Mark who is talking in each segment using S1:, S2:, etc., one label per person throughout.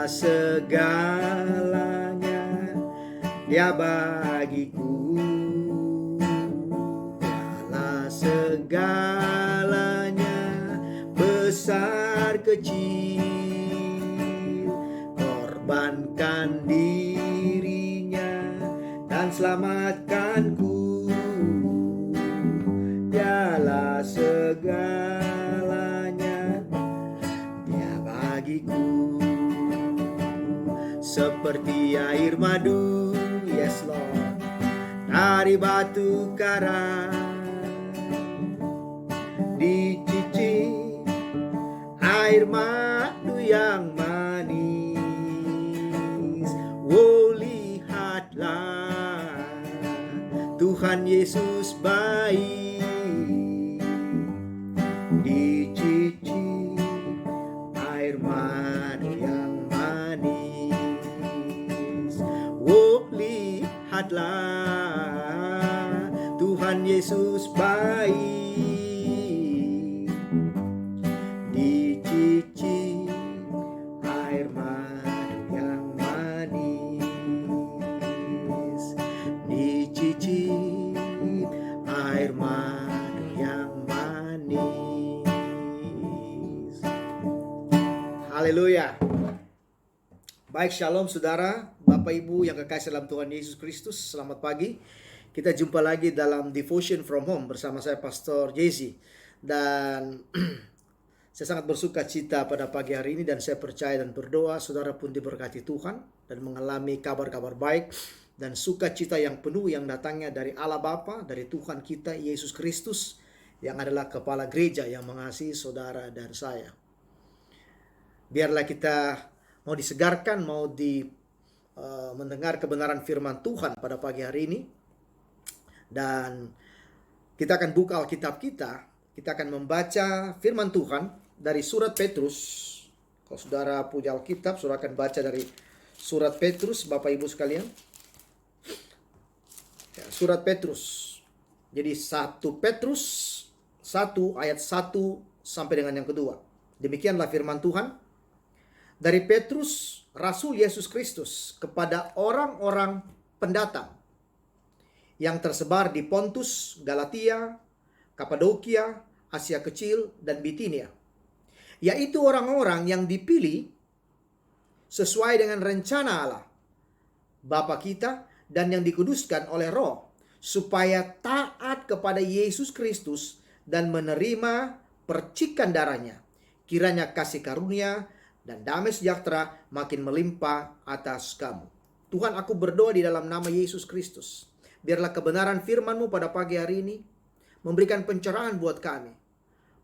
S1: segalanya Dia bagiku. Dialah segalanya, besar kecil, korbankan dirinya dan selamatkanku. Dialah segalanya, Dia bagiku. Seperti air madu, yes Lord, dari batu karang, dicicip air madu yang manis. Oh, lihatlah Tuhan Yesus baik, dicicip air madu yang manis. Oh, lihatlah Tuhan Yesus baik, dicicip air madu yang manis, dicicip air madu yang manis. Haleluya. Baik, shalom saudara, Bapak Ibu yang kekasih dalam Tuhan Yesus Kristus. Selamat pagi. Kita jumpa lagi dalam Devotion from Home bersama saya Pastor Jesse. Dan saya sangat bersuka cita pada pagi hari ini, dan saya percaya dan berdoa saudara pun diberkati Tuhan dan mengalami kabar-kabar baik dan sukacita yang penuh yang datangnya dari Allah Bapa, dari Tuhan kita Yesus Kristus yang adalah kepala gereja yang mengasihi saudara dan saya. Biarlah kita mau disegarkan, mau mendengar kebenaran firman Tuhan pada pagi hari ini. Dan kita akan buka Alkitab kita. Kita akan membaca firman Tuhan dari surat Petrus. Kalau saudara punya Alkitab, saudara akan baca dari surat Petrus, Bapak Ibu sekalian. Ya, surat Petrus. Jadi 1 Petrus 1 ayat 1 sampai dengan yang kedua. Demikianlah firman Tuhan. Dari Petrus, Rasul Yesus Kristus, kepada orang-orang pendatang yang tersebar di Pontus, Galatia, Kapadokia, Asia Kecil, dan Bitinia, yaitu orang-orang yang dipilih sesuai dengan rencana Allah, Bapa kita, dan yang dikuduskan oleh Roh, supaya taat kepada Yesus Kristus dan menerima percikan darahnya. Kiranya kasih karunia dan damai sejahtera makin melimpah atas kamu. Tuhan, aku berdoa di dalam nama Yesus Kristus. Biarlah kebenaran firman-Mu pada pagi hari ini memberikan pencerahan buat kami,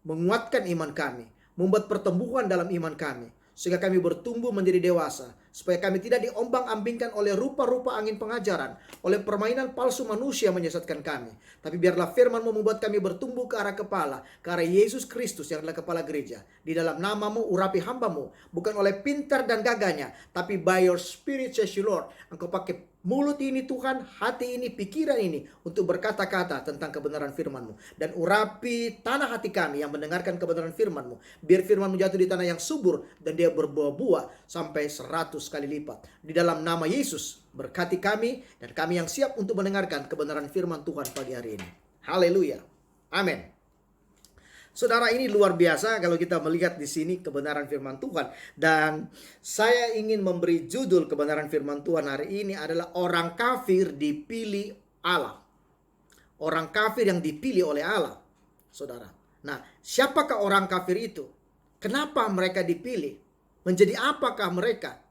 S1: menguatkan iman kami, membuat pertumbuhan dalam iman kami, sehingga kami bertumbuh menjadi dewasa, supaya kami tidak diombang-ambingkan oleh rupa-rupa angin pengajaran, oleh permainan palsu manusia menyesatkan kami. Tapi biarlah firman-Mu membuat kami bertumbuh ke arah kepala, ke arah Yesus Kristus yang adalah kepala gereja. Di dalam nama-Mu urapi hamba-Mu, bukan oleh pintar dan gagahnya, tapi by your spirit says you Lord. Engkau pakai mulut ini Tuhan, hati ini, pikiran ini untuk berkata-kata tentang kebenaran firman-Mu. Dan urapi tanah hati kami yang mendengarkan kebenaran firman-Mu. Biar firman-Mu jatuh di tanah yang subur dan dia berbuah-buah sampai 100 kali lipat. Di dalam nama Yesus, berkati kami dan kami yang siap untuk mendengarkan kebenaran firman Tuhan pagi hari ini. Haleluya. Amin. Saudara, ini luar biasa kalau kita melihat di sini kebenaran firman Tuhan. Dan saya ingin memberi judul kebenaran firman Tuhan hari ini adalah orang kafir dipilih Allah. Orang kafir yang dipilih oleh Allah, saudara. Nah, siapakah orang kafir itu? Kenapa mereka dipilih? Menjadi apakah mereka?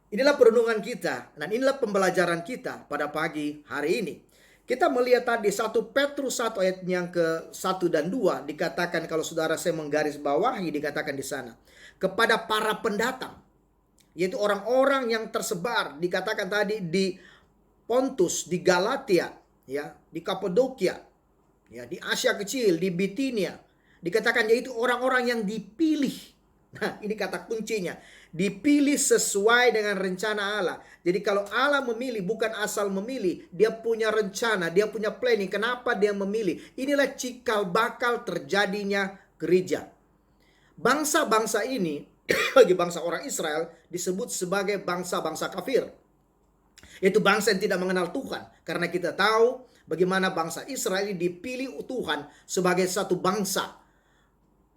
S1: Inilah perenungan kita dan inilah pembelajaran kita pada pagi hari ini. Kita melihat tadi 1 Petrus 1 ayat yang ke-1 dan 2 dikatakan, kalau saudara saya menggaris bawahi, dikatakan di sana, kepada para pendatang, yaitu orang-orang yang tersebar, dikatakan tadi di Pontus, di Galatia, ya, di Kapadokia, ya, di Asia Kecil, di Bitinia, dikatakan yaitu orang-orang yang dipilih. Nah, ini kata kuncinya. Dipilih sesuai dengan rencana Allah. Jadi kalau Allah memilih, bukan asal memilih. Dia punya rencana, dia punya planning. Kenapa dia memilih? Inilah cikal bakal terjadinya gereja. Bangsa-bangsa ini bagi bangsa orang Israel disebut sebagai bangsa-bangsa kafir. Yaitu bangsa yang tidak mengenal Tuhan. Karena kita tahu bagaimana bangsa Israel dipilih Tuhan sebagai satu bangsa.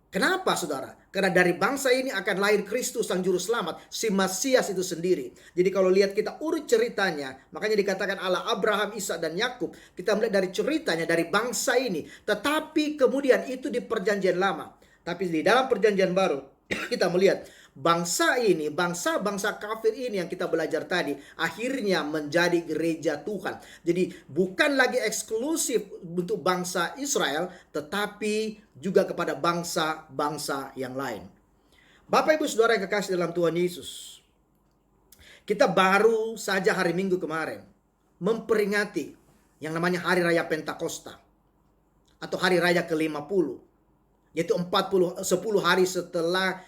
S1: Kenapa saudara? Karena dari bangsa ini akan lahir Kristus sang juru selamat, si Mesias itu sendiri. Jadi kalau lihat kita urut ceritanya, makanya dikatakan Allah Abraham, Ishak dan Yakub. Kita melihat dari ceritanya dari bangsa ini. Tetapi kemudian itu di perjanjian lama. Tapi di dalam perjanjian baru kita melihat bangsa ini, bangsa-bangsa kafir ini yang kita belajar tadi, akhirnya menjadi gereja Tuhan. Jadi bukan lagi eksklusif untuk bangsa Israel, tetapi juga kepada bangsa-bangsa yang lain. Bapak Ibu Saudara yang kekasih dalam Tuhan Yesus, kita baru saja hari Minggu kemarin memperingati yang namanya Hari Raya Pentakosta atau Hari Raya ke-50, yaitu 10 hari setelah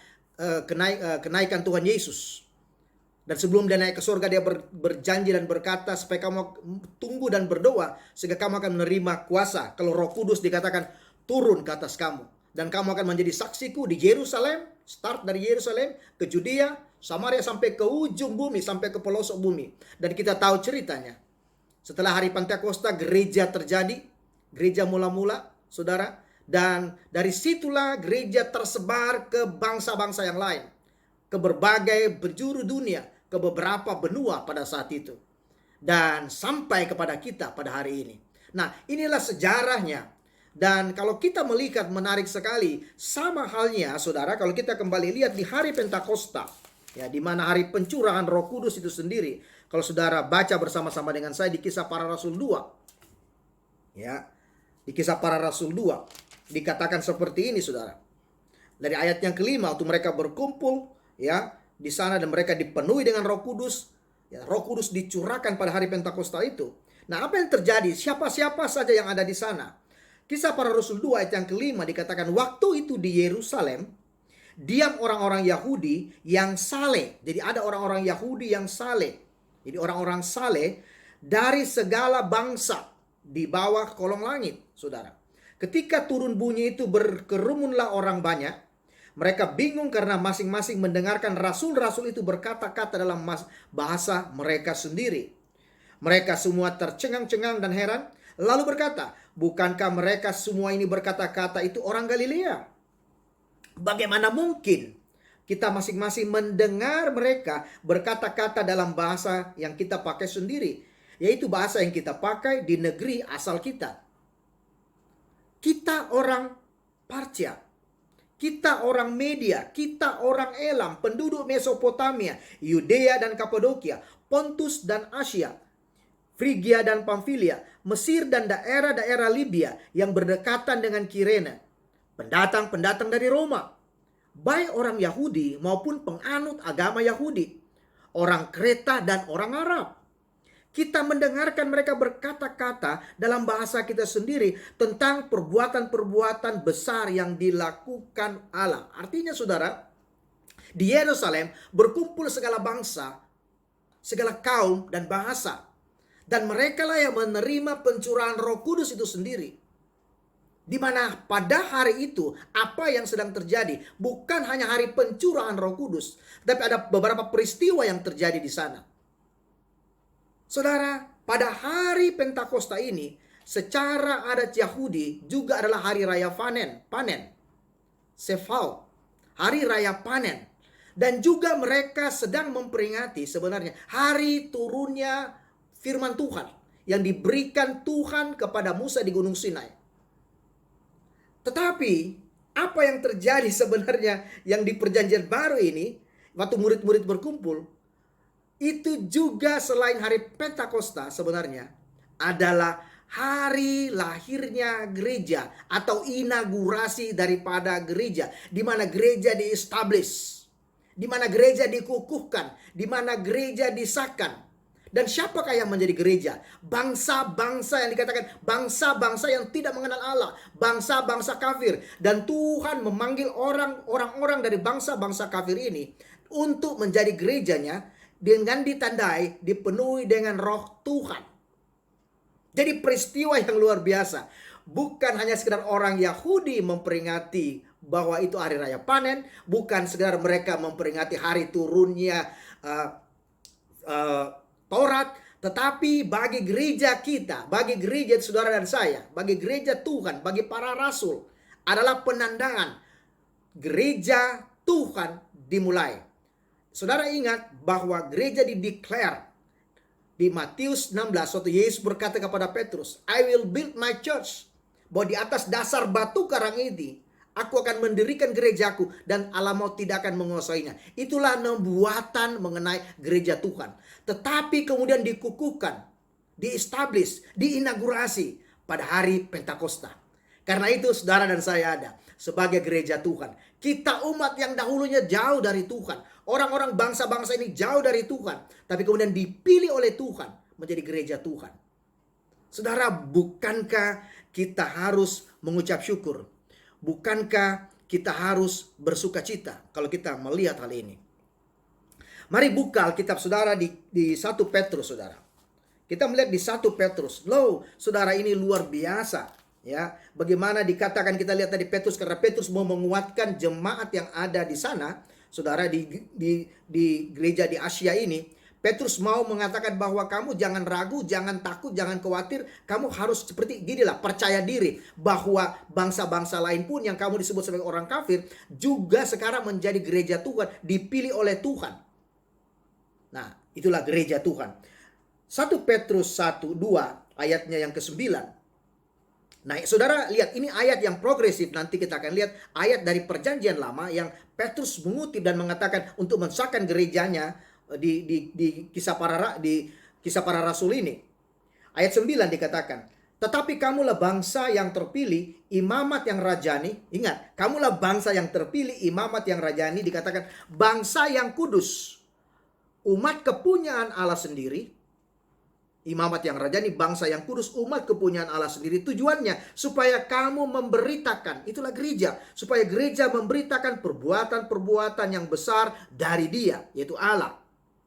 S1: kenaikan Tuhan Yesus. Dan sebelum dia naik ke surga, dia berjanji dan berkata supaya kamu tunggu dan berdoa sehingga kamu akan menerima kuasa. Kalau Roh Kudus dikatakan turun ke atas kamu, dan kamu akan menjadi saksiku di Yerusalem, start dari Yerusalem ke Judea, Samaria sampai ke ujung bumi, sampai ke pelosok bumi. Dan kita tahu ceritanya. Setelah hari Pentakosta gereja terjadi, gereja mula-mula, saudara. Dan dari situlah gereja tersebar ke bangsa-bangsa yang lain, ke berbagai penjuru dunia, ke beberapa benua pada saat itu, dan sampai kepada kita pada hari ini. Nah, inilah sejarahnya. Dan kalau kita melihat, menarik sekali, sama halnya saudara kalau kita kembali lihat di hari Pentakosta, ya, di mana hari pencurahan Roh Kudus itu sendiri. Kalau saudara baca bersama-sama dengan saya di Kisah Para Rasul 2, ya, di Kisah Para Rasul 2 dikatakan seperti ini saudara. Dari ayat yang kelima, waktu mereka berkumpul ya di sana dan mereka dipenuhi dengan Roh Kudus, ya, Roh Kudus dicurahkan pada hari Pentakosta itu. Nah, apa yang terjadi? Siapa-siapa saja yang ada di sana? Kisah Para Rasul 2 ayat yang kelima dikatakan waktu itu di Yerusalem diam orang-orang Yahudi yang saleh. Jadi ada orang-orang Yahudi yang saleh. Jadi orang-orang saleh dari segala bangsa di bawah kolong langit, saudara. Ketika turun bunyi itu berkerumunlah orang banyak. Mereka bingung karena masing-masing mendengarkan rasul-rasul itu berkata-kata dalam bahasa mereka sendiri. Mereka semua tercengang-cengang dan heran. Lalu berkata, bukankah mereka semua ini berkata-kata itu orang Galilea? Bagaimana mungkin kita masing-masing mendengar mereka berkata-kata dalam bahasa yang kita pakai sendiri, yaitu bahasa yang kita pakai di negeri asal kita. Kita orang Partia, kita orang Media, kita orang Elam, penduduk Mesopotamia, Yudea dan Kapadokia, Pontus dan Asia, Frigia dan Pamfilia, Mesir dan daerah-daerah Libya yang berdekatan dengan Kirene, pendatang-pendatang dari Roma, baik orang Yahudi maupun penganut agama Yahudi, orang Kreta dan orang Arab. Kita mendengarkan mereka berkata-kata dalam bahasa kita sendiri tentang perbuatan-perbuatan besar yang dilakukan Allah. Artinya saudara, di Yerusalem berkumpul segala bangsa, segala kaum dan bahasa. Dan mereka lah yang menerima pencurahan Roh Kudus itu sendiri. Di mana pada hari itu apa yang sedang terjadi bukan hanya hari pencurahan Roh Kudus, tapi ada beberapa peristiwa yang terjadi di sana. Saudara, pada hari Pentakosta ini secara adat Yahudi juga adalah hari raya panen. Sefau, hari raya panen. Dan juga mereka sedang memperingati sebenarnya hari turunnya firman Tuhan yang diberikan Tuhan kepada Musa di Gunung Sinai. Tetapi apa yang terjadi sebenarnya yang di perjanjian baru ini, waktu murid-murid berkumpul, itu juga selain hari Pentakosta sebenarnya adalah hari lahirnya gereja atau inaugurasi daripada gereja, di mana gereja di-establish, di mana gereja dikukuhkan, di mana gereja disahkan. Dan siapakah yang menjadi gereja? Bangsa-bangsa yang dikatakan bangsa-bangsa yang tidak mengenal Allah, bangsa-bangsa kafir. Dan Tuhan memanggil orang-orang dari bangsa-bangsa kafir ini untuk menjadi gerejanya dengan ditandai dipenuhi dengan Roh Tuhan. Jadi peristiwa yang luar biasa. Bukan hanya sekedar orang Yahudi memperingati bahwa itu hari raya panen, bukan sekedar mereka memperingati hari turunnya Taurat, tetapi bagi gereja kita, bagi gereja saudara dan saya, bagi gereja Tuhan, bagi para rasul, adalah penandangan gereja Tuhan dimulai. Saudara ingat bahwa gereja dideklar di Matius 16, waktu Yesus berkata kepada Petrus, I will build my church. Bahwa di atas dasar batu karang ini, aku akan mendirikan gerejaku dan alam maut tidak akan menguasainya. Itulah nubuatan mengenai gereja Tuhan. Tetapi kemudian dikukuhkan, diestablish, diinaugurasi pada hari Pentakosta. Karena itu saudara dan saya ada sebagai gereja Tuhan. Kita umat yang dahulunya jauh dari Tuhan. Orang-orang bangsa-bangsa ini jauh dari Tuhan. Tapi kemudian dipilih oleh Tuhan menjadi gereja Tuhan. Saudara, bukankah kita harus mengucap syukur? Bukankah kita harus bersuka cita kalau kita melihat hal ini? Mari buka Alkitab saudara di 1 Petrus saudara. Kita melihat di 1 Petrus. Loh, saudara, ini luar biasa. Ya, bagaimana dikatakan, kita lihat tadi Petrus, karena Petrus mau menguatkan jemaat yang ada di sana, saudara, di gereja di Asia ini. Petrus mau mengatakan bahwa kamu jangan ragu, jangan takut, jangan khawatir. Kamu harus seperti ginilah, percaya diri bahwa bangsa-bangsa lain pun yang kamu disebut sebagai orang kafir juga sekarang menjadi gereja Tuhan, dipilih oleh Tuhan. Nah, itulah gereja Tuhan. 1 Petrus 1, 2 ayatnya yang ke-9. Nah, saudara lihat, ini ayat yang progresif. Nanti kita akan lihat ayat dari perjanjian lama yang Petrus mengutip dan mengatakan untuk mensahkan gerejanya di kisah para rasul ini. Ayat 9 dikatakan, tetapi kamulah bangsa yang terpilih, imamat yang rajani. Ingat, kamulah bangsa yang terpilih, imamat yang rajani, dikatakan bangsa yang kudus, umat kepunyaan Allah sendiri. Imamat yang rajani, bangsa yang kudus, umat kepunyaan Allah sendiri. Tujuannya supaya kamu memberitakan, itulah gereja, supaya gereja memberitakan perbuatan-perbuatan yang besar dari Dia, yaitu Allah,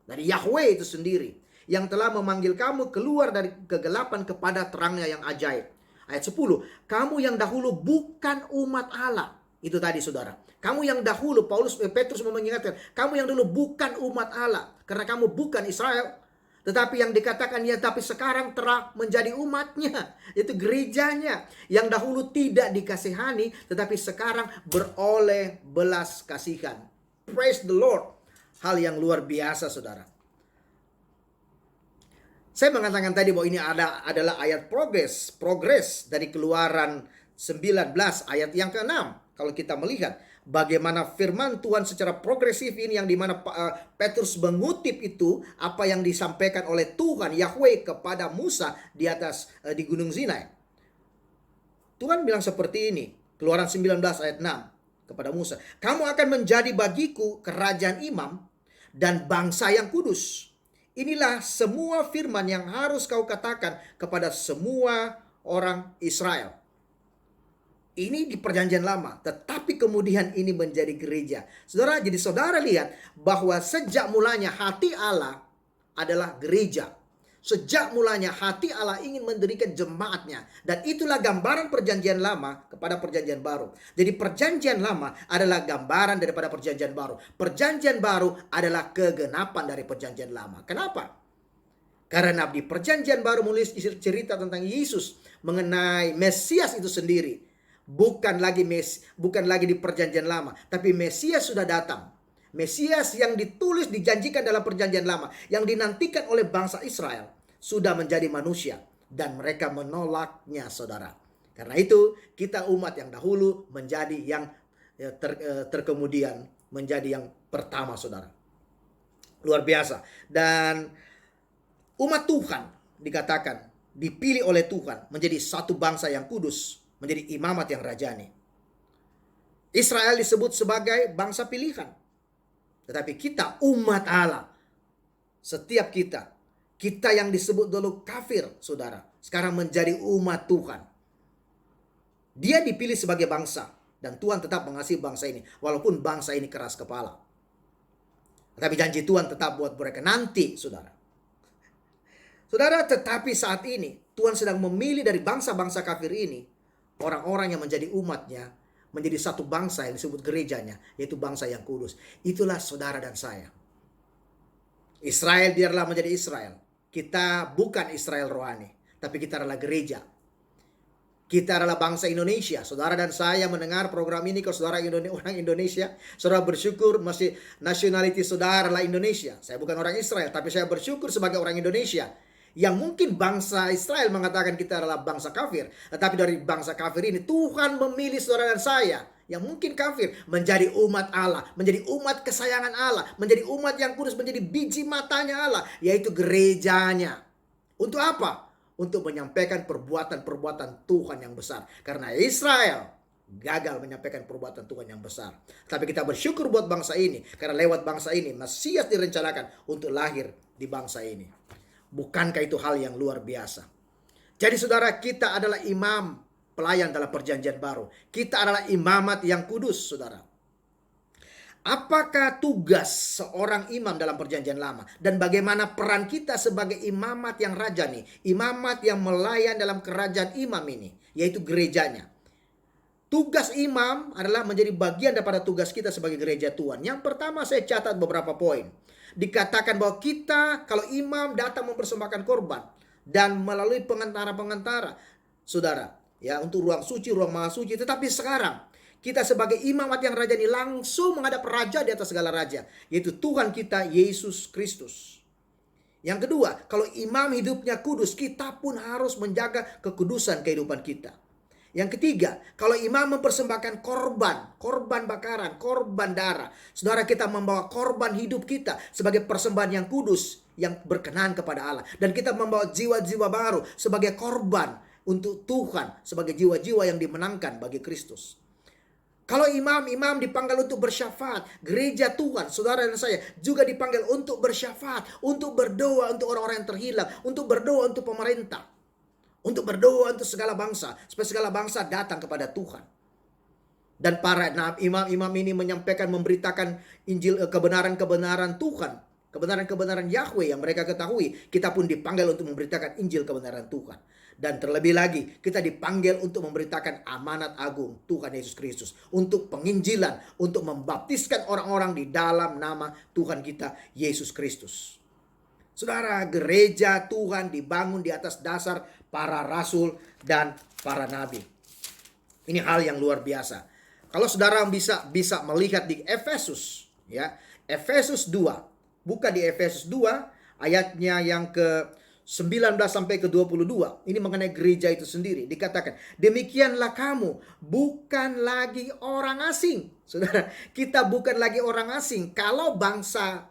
S1: dari Yahweh itu sendiri, yang telah memanggil kamu keluar dari kegelapan kepada terangnya yang ajaib. Ayat 10, kamu yang dahulu bukan umat Allah. Itu tadi saudara, kamu yang dahulu, Petrus mau mengingatkan, kamu yang dulu bukan umat Allah, karena kamu bukan Israel. Tetapi yang dikatakan ya, tapi sekarang telah menjadi umatnya, yaitu gerejanya, yang dahulu tidak dikasihani, tetapi sekarang beroleh belas kasihan. Praise the Lord. Hal yang luar biasa saudara. Saya mengatakan tadi bahwa ini adalah ayat progres dari Keluaran 19 ayat yang ke-6. Kalau kita melihat bagaimana firman Tuhan secara progresif ini, yang dimana Petrus mengutip itu apa yang disampaikan oleh Tuhan Yahweh kepada Musa di Gunung Sinai. Tuhan bilang seperti ini, Keluaran 19 ayat 6 kepada Musa, kamu akan menjadi bagiku kerajaan imam dan bangsa yang kudus. Inilah semua firman yang harus kau katakan kepada semua orang Israel. Ini di perjanjian lama, tetapi kemudian ini menjadi gereja. Saudara, jadi saudara lihat bahwa sejak mulanya hati Allah adalah gereja. Sejak mulanya hati Allah ingin mendirikan jemaatnya. Dan itulah gambaran perjanjian lama kepada perjanjian baru. Jadi perjanjian lama adalah gambaran daripada perjanjian baru. Perjanjian baru adalah kegenapan dari perjanjian lama. Kenapa? Karena di perjanjian baru menulis cerita tentang Yesus, mengenai Mesias itu sendiri. Bukan lagi di perjanjian lama, tapi Mesias sudah datang. Mesias yang ditulis, dijanjikan dalam perjanjian lama, yang dinantikan oleh bangsa Israel, sudah menjadi manusia. Dan mereka menolaknya saudara. Karena itu kita umat yang dahulu menjadi yang terkemudian menjadi yang pertama saudara. Luar biasa. Dan umat Tuhan dikatakan dipilih oleh Tuhan menjadi satu bangsa yang kudus, menjadi imamat yang rajani. Israel disebut sebagai bangsa pilihan. Tetapi kita umat Allah, setiap kita yang disebut dulu kafir saudara, sekarang menjadi umat Tuhan. Dia dipilih sebagai bangsa, dan Tuhan tetap mengasihi bangsa ini, walaupun bangsa ini keras kepala. Tapi janji Tuhan tetap buat mereka nanti saudara. Saudara, tetapi saat ini Tuhan sedang memilih dari bangsa-bangsa kafir ini orang-orang yang menjadi umatnya, menjadi satu bangsa yang disebut gerejanya, yaitu bangsa yang kudus. Itulah saudara dan saya. Israel biarlah menjadi Israel. Kita bukan Israel rohani, tapi kita adalah gereja. Kita adalah bangsa Indonesia. Saudara dan saya mendengar program ini, kalau saudara orang Indonesia, saudara bersyukur masih nationality saudara adalah Indonesia. Saya bukan orang Israel, tapi saya bersyukur sebagai orang Indonesia. Yang mungkin bangsa Israel mengatakan kita adalah bangsa kafir. Tetapi dari bangsa kafir ini, Tuhan memilih saudara dan saya yang mungkin kafir menjadi umat Allah, menjadi umat kesayangan Allah, menjadi umat yang kudus, menjadi biji matanya Allah, yaitu gerejanya. Untuk apa? Untuk menyampaikan perbuatan-perbuatan Tuhan yang besar. Karena Israel gagal menyampaikan perbuatan Tuhan yang besar. Tapi kita bersyukur buat bangsa ini. Karena lewat bangsa ini Mesias direncanakan untuk lahir di bangsa ini. Bukankah itu hal yang luar biasa? Jadi saudara, kita adalah imam pelayan dalam perjanjian baru. Kita adalah imamat yang kudus, saudara. Apakah tugas seorang imam dalam perjanjian lama? Dan bagaimana peran kita sebagai imamat yang raja nih? Imamat yang melayan dalam kerajaan imam ini, yaitu gerejanya. Tugas imam adalah menjadi bagian daripada tugas kita sebagai gereja Tuhan. Yang pertama saya catat beberapa poin. Dikatakan bahwa kita kalau imam datang mempersembahkan korban dan melalui pengantara-pengantara, saudara, ya, untuk ruang suci, ruang maha suci. Tetapi sekarang kita sebagai imamat yang raja ini langsung menghadap raja di atas segala raja, yaitu Tuhan kita Yesus Kristus. Yang kedua, kalau imam hidupnya kudus, kita pun harus menjaga kekudusan kehidupan kita. Yang ketiga, kalau imam mempersembahkan korban bakaran, korban darah, saudara, kita membawa korban hidup kita sebagai persembahan yang kudus, yang berkenan kepada Allah. Dan kita membawa jiwa-jiwa baru sebagai korban untuk Tuhan, sebagai jiwa-jiwa yang dimenangkan bagi Kristus. Kalau imam dipanggil untuk bersyafaat, gereja Tuhan, saudara dan saya juga dipanggil untuk bersyafaat, untuk berdoa untuk orang-orang yang terhilang, untuk berdoa untuk pemerintah, untuk berdoa untuk segala bangsa, supaya segala bangsa datang kepada Tuhan. Dan para imam-imam ini menyampaikan, memberitakan Injil, kebenaran-kebenaran Tuhan, kebenaran-kebenaran Yahweh yang mereka ketahui. Kita pun dipanggil untuk memberitakan Injil kebenaran Tuhan. Dan terlebih lagi, kita dipanggil untuk memberitakan amanat agung Tuhan Yesus Kristus. Untuk penginjilan, untuk membaptiskan orang-orang di dalam nama Tuhan kita Yesus Kristus. Saudara, gereja Tuhan dibangun di atas dasar para rasul dan para nabi. Ini hal yang luar biasa. Kalau saudara bisa melihat di Efesus, ya, Efesus 2. Buka di Efesus 2 ayatnya yang ke 19 sampai ke 22. Ini mengenai gereja itu sendiri. Dikatakan, demikianlah kamu bukan lagi orang asing. Saudara, kita bukan lagi orang asing. Kalau bangsa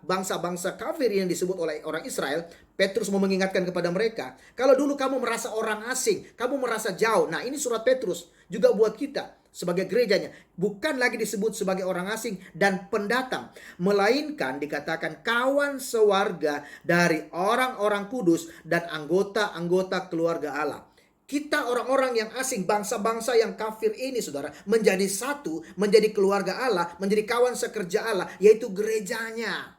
S1: kafir yang disebut oleh orang Israel, Petrus mau mengingatkan kepada mereka, kalau dulu kamu merasa orang asing, kamu merasa jauh. Nah, ini surat Petrus juga buat kita sebagai gerejanya, bukan lagi disebut sebagai orang asing dan pendatang, melainkan dikatakan kawan sewarga dari orang-orang kudus dan anggota-anggota keluarga Allah. Kita orang-orang yang asing, bangsa-bangsa yang kafir ini, saudara, menjadi satu, menjadi keluarga Allah, menjadi kawan sekerja Allah, yaitu gerejanya.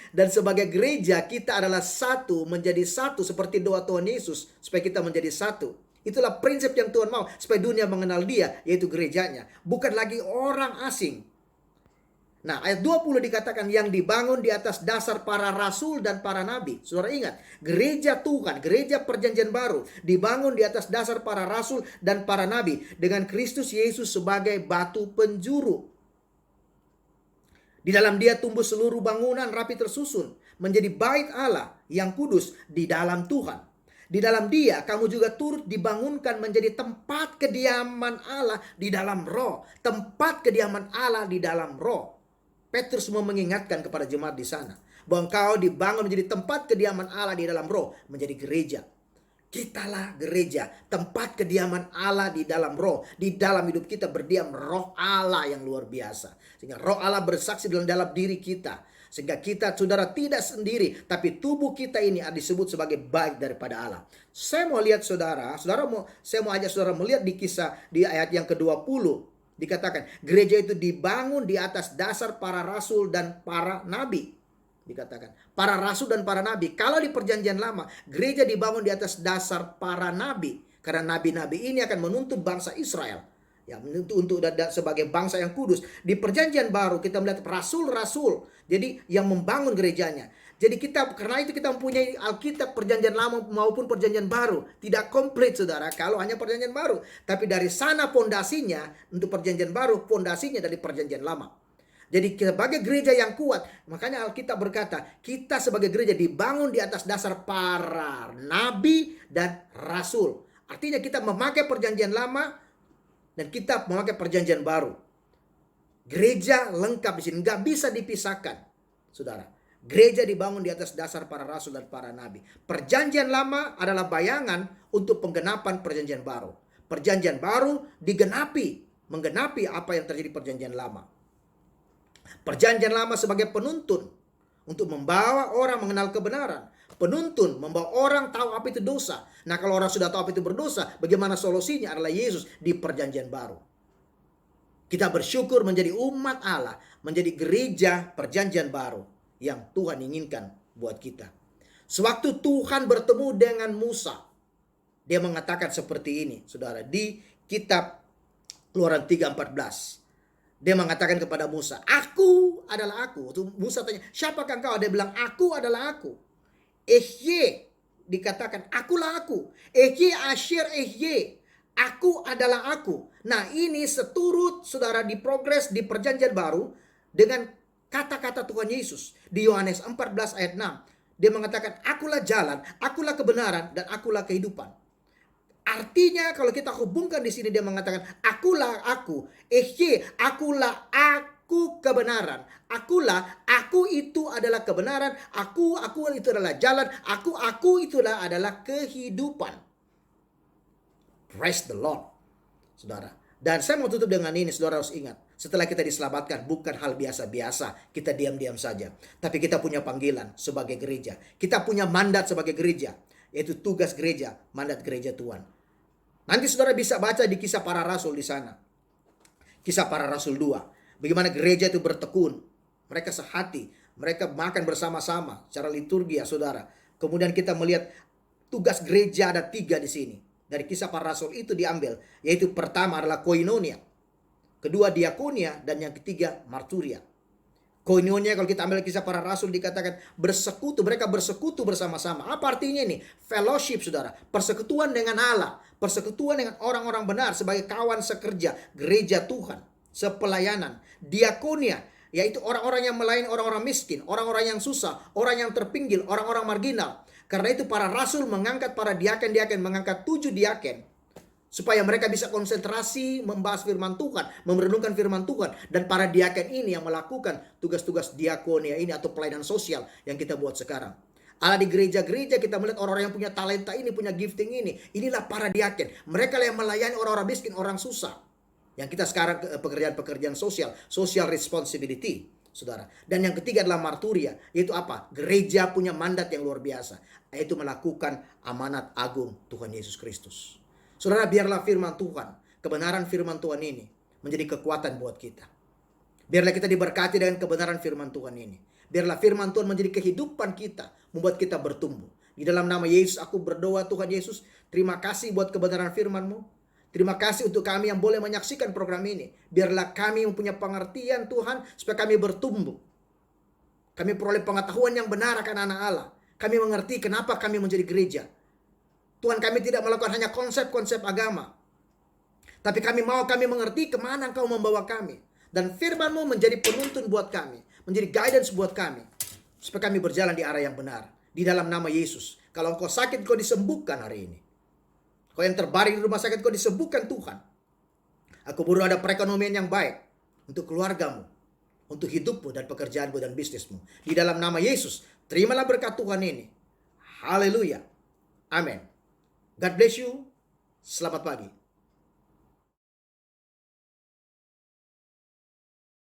S1: Dan sebagai gereja kita adalah satu, menjadi satu seperti doa Tuhan Yesus supaya kita menjadi satu. Itulah prinsip yang Tuhan mau supaya dunia mengenal Dia, yaitu gerejanya, bukan lagi orang asing. Nah, ayat 20 dikatakan yang dibangun di atas dasar para rasul dan para nabi. Saudara ingat, gereja Tuhan, gereja perjanjian baru dibangun di atas dasar para rasul dan para nabi dengan Kristus Yesus sebagai batu penjuru. Di dalam Dia tumbuh seluruh bangunan rapi tersusun menjadi bait Allah yang kudus di dalam Tuhan. Di dalam Dia kamu juga turut dibangunkan menjadi tempat kediaman Allah di dalam roh. Tempat kediaman Allah di dalam roh. Petrus mau mengingatkan kepada jemaat di sana bahwa engkau dibangun menjadi tempat kediaman Allah di dalam roh, menjadi gereja. Kitalah gereja, tempat kediaman Allah di dalam roh. Di dalam hidup kita berdiam roh Allah yang luar biasa. Sehingga roh Allah bersaksi dalam diri kita. Sehingga kita, saudara, tidak sendiri, tapi tubuh kita ini disebut sebagai bait daripada Allah. Saya mau lihat saya mau ajak saudara melihat di kisah di ayat yang ke-20. Dikatakan, gereja itu dibangun di atas dasar para rasul dan para nabi. Dikatakan, para rasul dan para nabi. Kalau di perjanjian lama, gereja dibangun di atas dasar para nabi. Karena nabi-nabi ini akan menuntut bangsa Israel. Ya, untuk sebagai bangsa yang kudus. Di perjanjian baru kita melihat rasul-rasul. Jadi yang membangun gerejanya. Jadi karena itu kita mempunyai Alkitab perjanjian lama maupun perjanjian baru. Tidak komplit saudara kalau hanya perjanjian baru. Tapi dari sana pondasinya untuk perjanjian baru, pondasinya dari perjanjian lama. Jadi sebagai gereja yang kuat, makanya Alkitab berkata, kita sebagai gereja dibangun di atas dasar para nabi dan rasul. Artinya kita memakai perjanjian lama dan kita memakai perjanjian baru. Gereja lengkap di sini, nggak bisa dipisahkan, saudara. Gereja dibangun di atas dasar para rasul dan para nabi. Perjanjian lama adalah bayangan untuk penggenapan perjanjian baru. Perjanjian baru menggenapi apa yang terjadi perjanjian lama. Perjanjian lama sebagai penuntun untuk membawa orang mengenal kebenaran. Penuntun membawa orang tahu apa itu dosa. Nah, kalau orang sudah tahu apa itu berdosa, bagaimana solusinya? Adalah Yesus di perjanjian baru. Kita bersyukur menjadi umat Allah, menjadi gereja perjanjian baru yang Tuhan inginkan buat kita. Sewaktu Tuhan bertemu dengan Musa, dia mengatakan seperti ini, saudara, di kitab Keluaran 3:14. Dia mengatakan kepada Musa, "Aku adalah aku." Musa tanya, "Siapakah engkau?" Dia bilang, "Aku adalah aku." Ehye dikatakan, "Akulah aku." Ehye Asyir Ehye, aku adalah aku. Nah, ini seturut saudara di progres di perjanjian baru dengan kata-kata Tuhan Yesus di Yohanes 14 ayat 6. Dia mengatakan, "Akulah jalan, akulah kebenaran, dan akulah kehidupan." Artinya kalau kita hubungkan di sini dia mengatakan, "Akulah aku." Akulah aku kebenaran. Aku itu adalah kebenaran. Aku itu adalah jalan. Aku itu adalah kehidupan. Praise the Lord, saudara. Dan saya mau tutup dengan ini, saudara harus ingat. Setelah kita diselamatkan, bukan hal biasa-biasa. Kita diam-diam saja. Tapi kita punya panggilan sebagai gereja. Kita punya mandat sebagai gereja. Yaitu tugas gereja, mandat gereja Tuhan. Nanti saudara bisa baca di Kisah Para Rasul di sana. Kisah Para Rasul 2. Bagaimana gereja itu bertekun. Mereka sehati. Mereka makan bersama-sama secara liturgi ya saudara. Kemudian kita melihat tugas gereja ada 3 di sini. Dari Kisah Para Rasul itu diambil. Yaitu pertama adalah koinonia. Kedua diakonia. Dan yang ketiga marturia. Koinonia kalau kita ambil Kisah Para Rasul dikatakan bersekutu. Mereka bersekutu bersama-sama. Apa artinya ini? Fellowship saudara. Persekutuan dengan Allah. Persekutuan dengan orang-orang benar sebagai kawan sekerja. Gereja Tuhan. Sepelayanan. Diakonia. Yaitu orang-orang yang melayani orang-orang miskin. Orang-orang yang susah. Orang yang terpinggir. Orang-orang marginal. Karena itu para rasul mengangkat para diaken-diaken. Mengangkat 7 diaken. Supaya mereka bisa konsentrasi membahas firman Tuhan, merenungkan firman Tuhan. Dan para diaken ini yang melakukan tugas-tugas diakonia ini atau pelayanan sosial yang kita buat sekarang. Allah di gereja-gereja kita melihat orang-orang yang punya talenta ini, punya gifting ini. Inilah para diaken. Mereka yang melayani orang-orang miskin, orang susah. Yang kita sekarang pekerjaan-pekerjaan sosial, social responsibility, saudara. Dan yang ketiga adalah marturia, yaitu apa? Gereja punya mandat yang luar biasa, yaitu melakukan amanat agung Tuhan Yesus Kristus. Saudara, biarlah firman Tuhan, kebenaran firman Tuhan ini menjadi kekuatan buat kita. Biarlah kita diberkati dengan kebenaran firman Tuhan ini. Biarlah firman Tuhan menjadi kehidupan kita, membuat kita bertumbuh. Di dalam nama Yesus aku berdoa, Tuhan Yesus, terima kasih buat kebenaran firman-Mu. Terima kasih untuk kami yang boleh menyaksikan program ini. Biarlah kami mempunyai pengertian Tuhan, supaya kami bertumbuh. Kami peroleh pengetahuan yang benar akan anak Allah. Kami mengerti kenapa kami menjadi gereja. Tuhan, kami tidak melakukan hanya konsep-konsep agama. Tapi kami mengerti kemana Engkau membawa kami. Dan firman-Mu menjadi penuntun buat kami. Menjadi guidance buat kami. Supaya kami berjalan di arah yang benar. Di dalam nama Yesus. Kalau engkau sakit, engkau disembuhkan hari ini. Kau yang terbaring di rumah sakit, engkau disembuhkan Tuhan. Aku berdoa ada perekonomian yang baik. Untuk keluargamu. Untuk hidupmu dan pekerjaanmu dan bisnismu. Di dalam nama Yesus. Terimalah berkat Tuhan ini. Haleluya. Amin. God bless you. Selamat pagi.